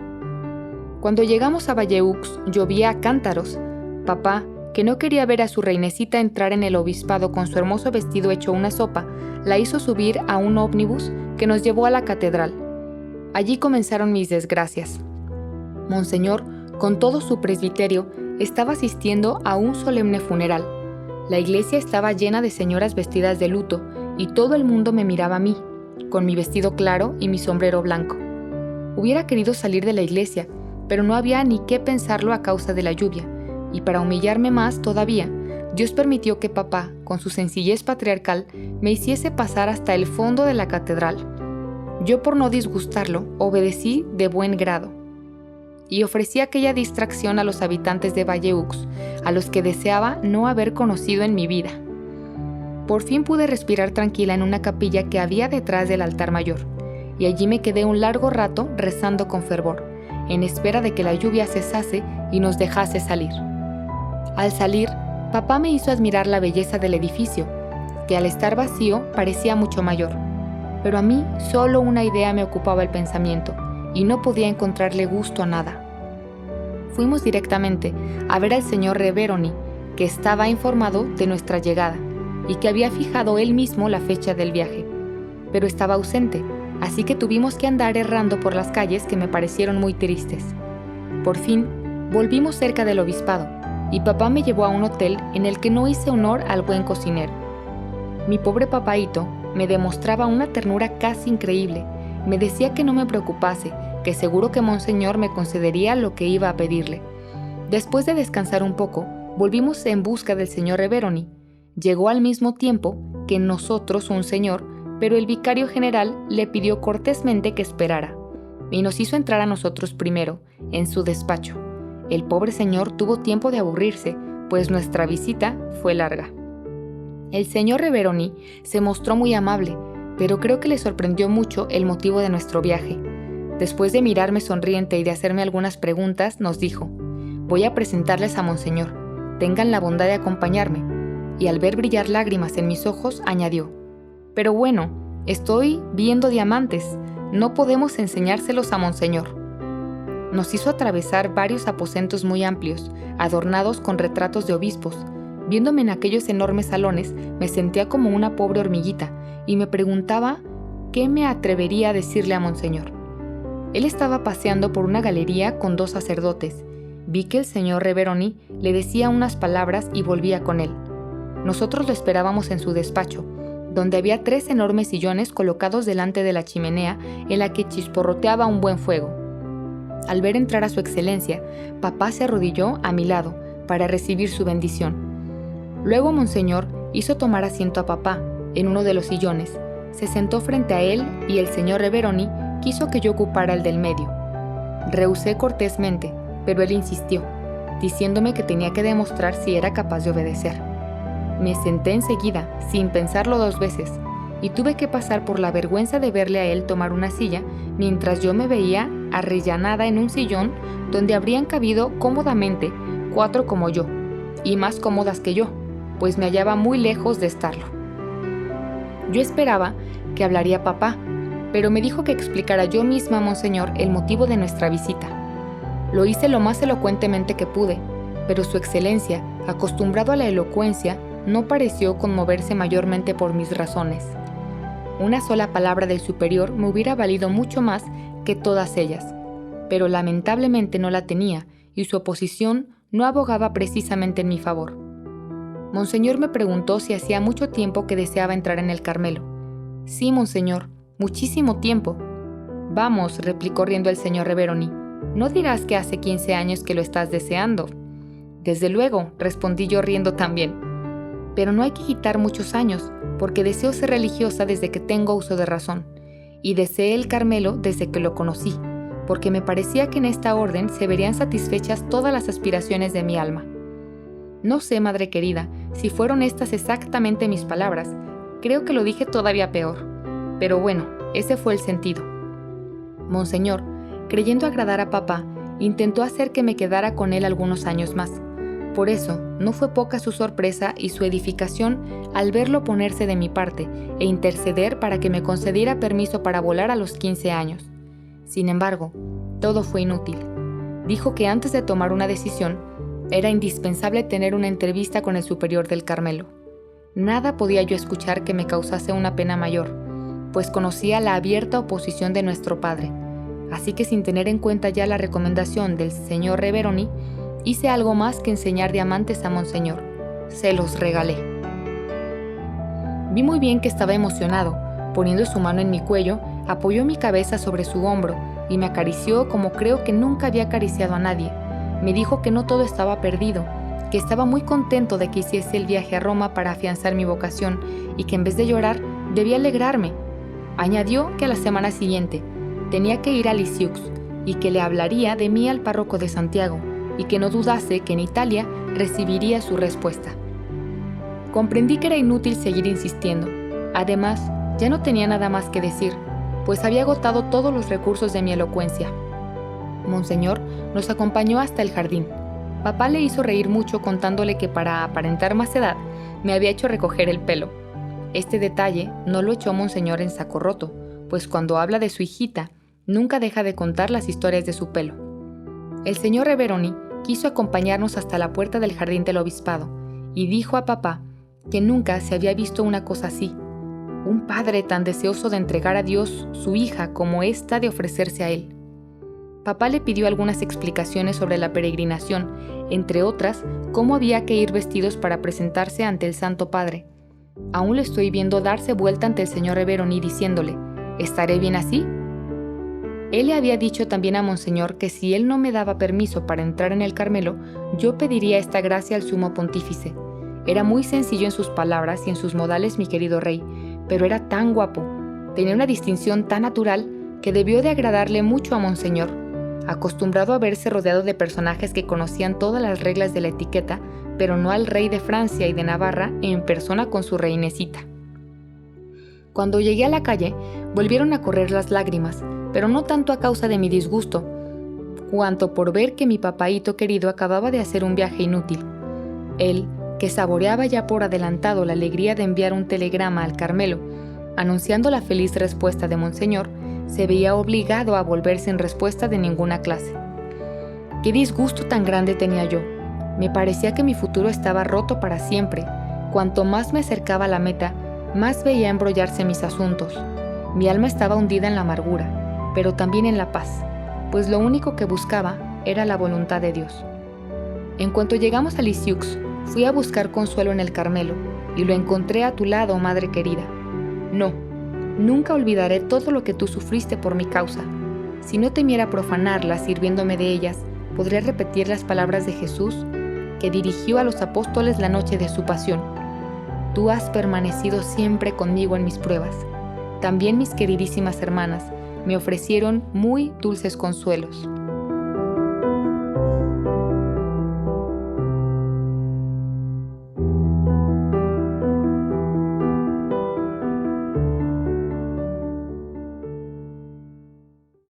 Cuando llegamos a Valleux llovía a cántaros. Papá, que no quería ver a su reinecita entrar en el obispado con su hermoso vestido hecho una sopa, la hizo subir a un ómnibus que nos llevó a la catedral. Allí comenzaron mis desgracias. Monseñor, con todo su presbiterio, estaba asistiendo a un solemne funeral. La iglesia estaba llena de señoras vestidas de luto y todo el mundo me miraba a mí, con mi vestido claro y mi sombrero blanco. Hubiera querido salir de la iglesia, pero no había ni qué pensarlo a causa de la lluvia, y para humillarme más todavía, Dios permitió que papá, con su sencillez patriarcal, me hiciese pasar hasta el fondo de la catedral. Yo, por no disgustarlo, obedecí de buen grado y ofrecí aquella distracción a los habitantes de Valleux, a los que deseaba no haber conocido en mi vida. Por fin pude respirar tranquila en una capilla que había detrás del altar mayor, y allí me quedé un largo rato rezando con fervor, en espera de que la lluvia cesase y nos dejase salir. Al salir, papá me hizo admirar la belleza del edificio, que al estar vacío parecía mucho mayor, pero a mí solo una idea me ocupaba el pensamiento, y no podía encontrarle gusto a nada. Fuimos directamente a ver al señor Reveroni, que estaba informado de nuestra llegada y que había fijado él mismo la fecha del viaje, pero estaba ausente, así que tuvimos que andar errando por las calles que me parecieron muy tristes. Por fin, volvimos cerca del obispado y papá me llevó a un hotel en el que no hice honor al buen cocinero. Mi pobre papaíto me demostraba una ternura casi increíble. Me decía que no me preocupase, que seguro que Monseñor me concedería lo que iba a pedirle. Después de descansar un poco, volvimos en busca del señor Reveroni. Llegó al mismo tiempo que nosotros un señor, pero el vicario general le pidió cortésmente que esperara, y nos hizo entrar a nosotros primero, en su despacho. El pobre señor tuvo tiempo de aburrirse, pues nuestra visita fue larga. El señor Reveroni se mostró muy amable, pero creo que le sorprendió mucho el motivo de nuestro viaje. Después de mirarme sonriente y de hacerme algunas preguntas, nos dijo: «Voy a presentarles a Monseñor. Tengan la bondad de acompañarme». Y al ver brillar lágrimas en mis ojos, añadió: «Pero bueno, estoy viendo diamantes. No podemos enseñárselos a Monseñor». Nos hizo atravesar varios aposentos muy amplios, adornados con retratos de obispos. Viéndome en aquellos enormes salones, me sentía como una pobre hormiguita y me preguntaba qué me atrevería a decirle a Monseñor. Él estaba paseando por una galería con 2 sacerdotes. Vi que el señor Reveroni le decía unas palabras y volvía con él. Nosotros lo esperábamos en su despacho, donde había 3 enormes sillones colocados delante de la chimenea en la que chisporroteaba un buen fuego. Al ver entrar a su excelencia, papá se arrodilló a mi lado para recibir su bendición. Luego Monseñor hizo tomar asiento a papá en uno de los sillones, se sentó frente a él y el señor Reveroni quiso que yo ocupara el del medio. Rehusé cortésmente, pero él insistió, diciéndome que tenía que demostrar si era capaz de obedecer. Me senté enseguida, sin pensarlo 2 veces, y tuve que pasar por la vergüenza de verle a él tomar una silla mientras yo me veía arrellanada en un sillón donde habrían cabido cómodamente 4 como yo, y más cómodas que yo, pues me hallaba muy lejos de estarlo. Yo esperaba que hablaría papá, pero me dijo que explicara yo misma a Monseñor el motivo de nuestra visita. Lo hice lo más elocuentemente que pude, pero su excelencia, acostumbrado a la elocuencia, no pareció conmoverse mayormente por mis razones. Una sola palabra del superior me hubiera valido mucho más que todas ellas, pero lamentablemente no la tenía y su oposición no abogaba precisamente en mi favor. Monseñor me preguntó si hacía mucho tiempo que deseaba entrar en el Carmelo. Sí, Monseñor, muchísimo tiempo. Vamos, replicó riendo el señor Reveroni, no dirás que hace 15 años que lo estás deseando. Desde luego, respondí yo riendo también. Pero no hay que quitar muchos años, porque deseo ser religiosa desde que tengo uso de razón, y deseé el Carmelo desde que lo conocí, porque me parecía que en esta orden se verían satisfechas todas las aspiraciones de mi alma. No sé, madre querida, si fueron estas exactamente mis palabras, creo que lo dije todavía peor, pero bueno, ese fue el sentido. Monseñor, creyendo agradar a papá, intentó hacer que me quedara con él algunos años más. Por eso, no fue poca su sorpresa y su edificación al verlo ponerse de mi parte e interceder para que me concediera permiso para volar a los 15 años. Sin embargo, todo fue inútil. Dijo que antes de tomar una decisión, era indispensable tener una entrevista con el superior del Carmelo. Nada podía yo escuchar que me causase una pena mayor, pues conocía la abierta oposición de nuestro padre. Así que sin tener en cuenta ya la recomendación del señor Reveroni, hice algo más que enseñar diamantes a Monseñor. Se los regalé. Vi muy bien que estaba emocionado. Poniendo su mano en mi cuello, apoyó mi cabeza sobre su hombro y me acarició como creo que nunca había acariciado a nadie. Me dijo que no todo estaba perdido, que estaba muy contento de que hiciese el viaje a Roma para afianzar mi vocación y que en vez de llorar, debía alegrarme. Añadió que a la semana siguiente tenía que ir a Lisieux y que le hablaría de mí al párroco de Santiago y que no dudase que en Italia recibiría su respuesta. Comprendí que era inútil seguir insistiendo. Además, ya no tenía nada más que decir, pues había agotado todos los recursos de mi elocuencia. Monseñor nos acompañó hasta el jardín. Papá le hizo reír mucho contándole que para aparentar más edad me había hecho recoger el pelo. Este detalle no lo echó Monseñor en saco roto, pues cuando habla de su hijita, nunca deja de contar las historias de su pelo. El señor Reveroni quiso acompañarnos hasta la puerta del jardín del obispado y dijo a papá que nunca se había visto una cosa así. Un padre tan deseoso de entregar a Dios su hija como ésta de ofrecerse a él. Papá le pidió algunas explicaciones sobre la peregrinación, entre otras, cómo había que ir vestidos para presentarse ante el Santo Padre. Aún le estoy viendo darse vuelta ante el señor Reveroni diciéndole, ¿estaré bien así? Él le había dicho también a Monseñor que si él no me daba permiso para entrar en el Carmelo, yo pediría esta gracia al sumo pontífice. Era muy sencillo en sus palabras y en sus modales mi querido rey, pero era tan guapo, tenía una distinción tan natural que debió de agradarle mucho a Monseñor, acostumbrado a verse rodeado de personajes que conocían todas las reglas de la etiqueta, pero no al rey de Francia y de Navarra en persona con su reinecita. Cuando llegué a la calle, volvieron a correr las lágrimas, pero no tanto a causa de mi disgusto, cuanto por ver que mi papaíto querido acababa de hacer un viaje inútil. Él, que saboreaba ya por adelantado la alegría de enviar un telegrama al Carmelo, anunciando la feliz respuesta de Monseñor, se veía obligado a volver sin respuesta de ninguna clase. ¡Qué disgusto tan grande tenía yo! Me parecía que mi futuro estaba roto para siempre. Cuanto más me acercaba a la meta, más veía embrollarse mis asuntos. Mi alma estaba hundida en la amargura, pero también en la paz, pues lo único que buscaba era la voluntad de Dios. En cuanto llegamos a Lisieux, fui a buscar consuelo en el Carmelo, y lo encontré a tu lado, madre querida. No, nunca olvidaré todo lo que tú sufriste por mi causa. Si no temiera profanarlas sirviéndome de ellas, podría repetir las palabras de Jesús que dirigió a los apóstoles la noche de su pasión. Tú has permanecido siempre conmigo en mis pruebas. También mis queridísimas hermanas me ofrecieron muy dulces consuelos.